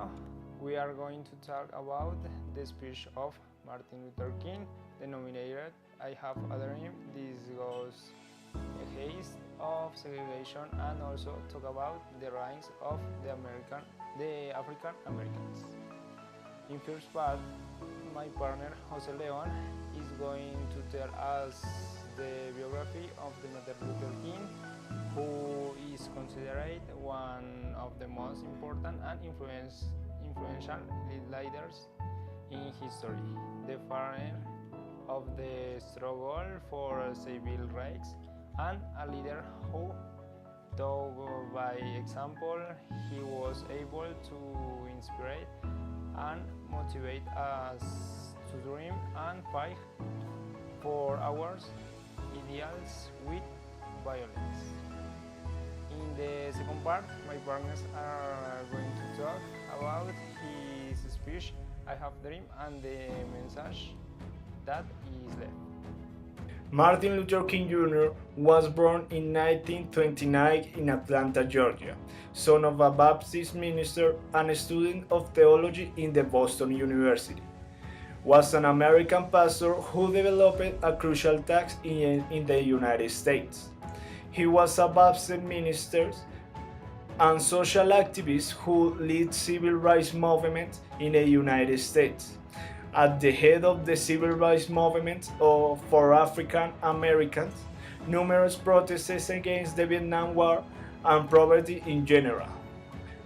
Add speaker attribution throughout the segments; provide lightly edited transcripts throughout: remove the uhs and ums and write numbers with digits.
Speaker 1: video, we are going to talk about the speech of Martin Luther King, denominated "I Have a Dream." This goes against of segregation and also talk about the rights of the African Americans. In first part, my partner Jose Leon is going to tell us the biography of the Martin Luther King, who is considered one of the most important and influential leaders in history, the father of the struggle for civil rights, and a leader who, though by example, he was able to inspire and motivate us to dream and fight for our ideals with violence. In the second part, my partners are going to talk about his speech, "I Have a Dream," and the message that is left.
Speaker 2: Martin Luther King Jr. was born in 1929 in Atlanta, Georgia, son of a Baptist minister and a student of theology in the Boston University. Was an American pastor who developed a crucial task in the United States. He was a Baptist minister and social activist who led civil rights movement in the United States. At the head of the civil rights movement for African Americans, numerous protests against the Vietnam War and poverty in general.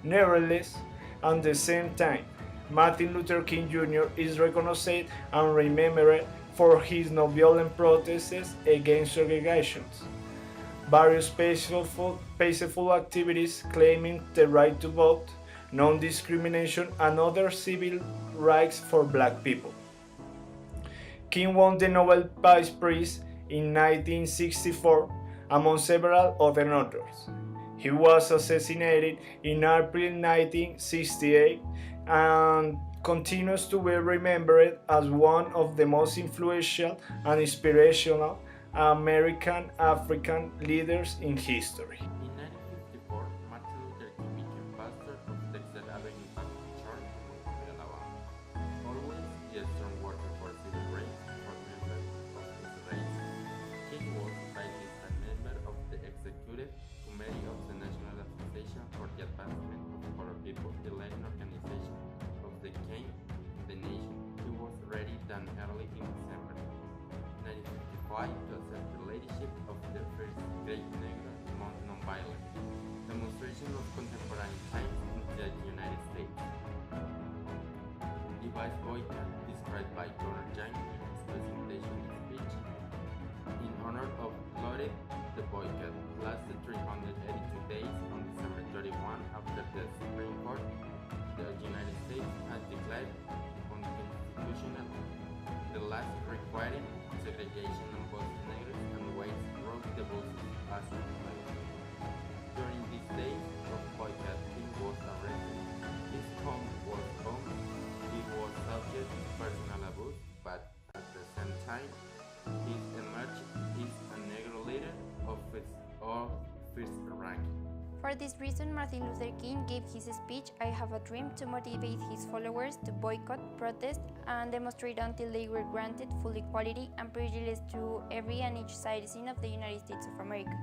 Speaker 2: Nevertheless, at the same time, Martin Luther King Jr. is recognized and remembered for his nonviolent protests against segregation. Various peaceful activities claiming the right to vote, non-discrimination, and other civil rights for Black people. King won the Nobel Peace Prize in 1964, among several other honors. He was assassinated in April 1968 and continues to be remembered as one of the most influential and inspirational American African leaders in history.
Speaker 3: In 1954, Martin Luther King became pastor of Texas Avenue Baptist Church in Alabama. Always a strong worker for civil rights for members of his race. King was by this time member of the Executive Committee of the National Association for the Advancement of Colored People, the Latin organization of the nation. He was ready than early in December 1955 to accept the leadership of the first Great Negro Nonviolent demonstration of contemporary times in the United States. Device boycott, described by Governor Young in his presentation speech. In honor of Floyd, the boycott lasted 382 days on December 31 after the Supreme Court of the United States had declared unconstitutional the last requiring segregation on both negros and whites broke the rules as required. During these days of boycott, King was arrested. His home was bombed. He was subject to personal abuse, but at the same time, he emerged as a negro leader of first rank.
Speaker 4: For this reason, Martin Luther King gave his speech, "I Have a Dream," to motivate his followers to boycott, protest, and demonstrate until they were granted full equality and privileges to every and each citizen of the United States of America.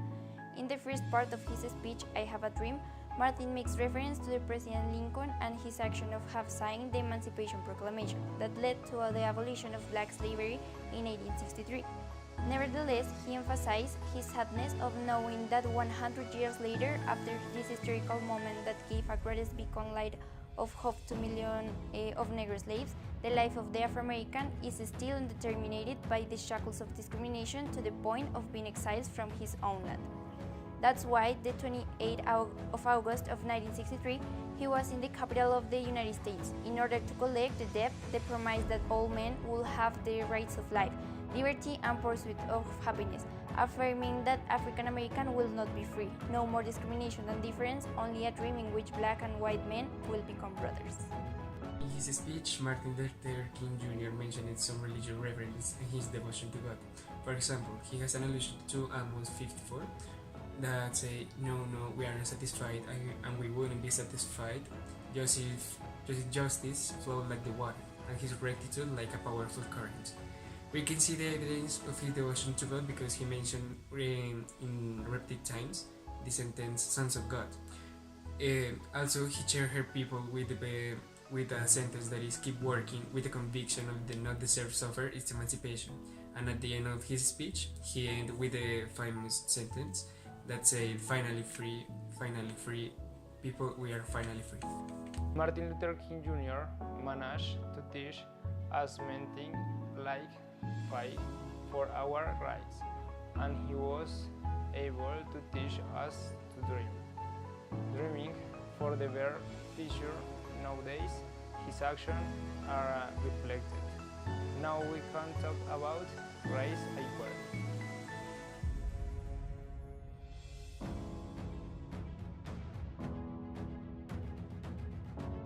Speaker 4: In the first part of his speech, "I Have a Dream," Martin makes reference to the President Lincoln and his action of have signed the Emancipation Proclamation that led to the abolition of black slavery in 1863. Nevertheless, he emphasized his sadness of knowing that 100 years later, after this historical moment that gave a greatest beacon light of hope to millions of Negro slaves, the life of the Afro-American is still undetermined by the shackles of discrimination to the point of being exiled from his own land. That's why, the 28th of August of 1963, he was in the capital of the United States in order to collect the debt, the promise that all men will have the rights of life, liberty, and pursuit of happiness, affirming that African American will not be free, no more discrimination and difference, only a dream in which black and white men will become brothers.
Speaker 5: In his speech, Martin Luther King Jr. mentioned some religious reverence and his devotion to God. For example, he has an allusion to Amos 54 that say, no, we are not satisfied and we wouldn't be satisfied just if justice flowed like the water, and his rectitude like a powerful current. We can see the evidence of his devotion to God because he mentioned in repeated times the sentence "sons of God." Also, he cheered her people with a sentence that is keep working with the conviction of the not deserved suffer its emancipation. And at the end of his speech, he ended with a famous sentence that said, finally free, people, we are finally free."
Speaker 1: Martin Luther King Jr. managed to teach us many things like fight for our rights, and he was able to teach us to dream. Dreaming for the better future. Nowadays, his actions are reflected. Now we can talk about race equality.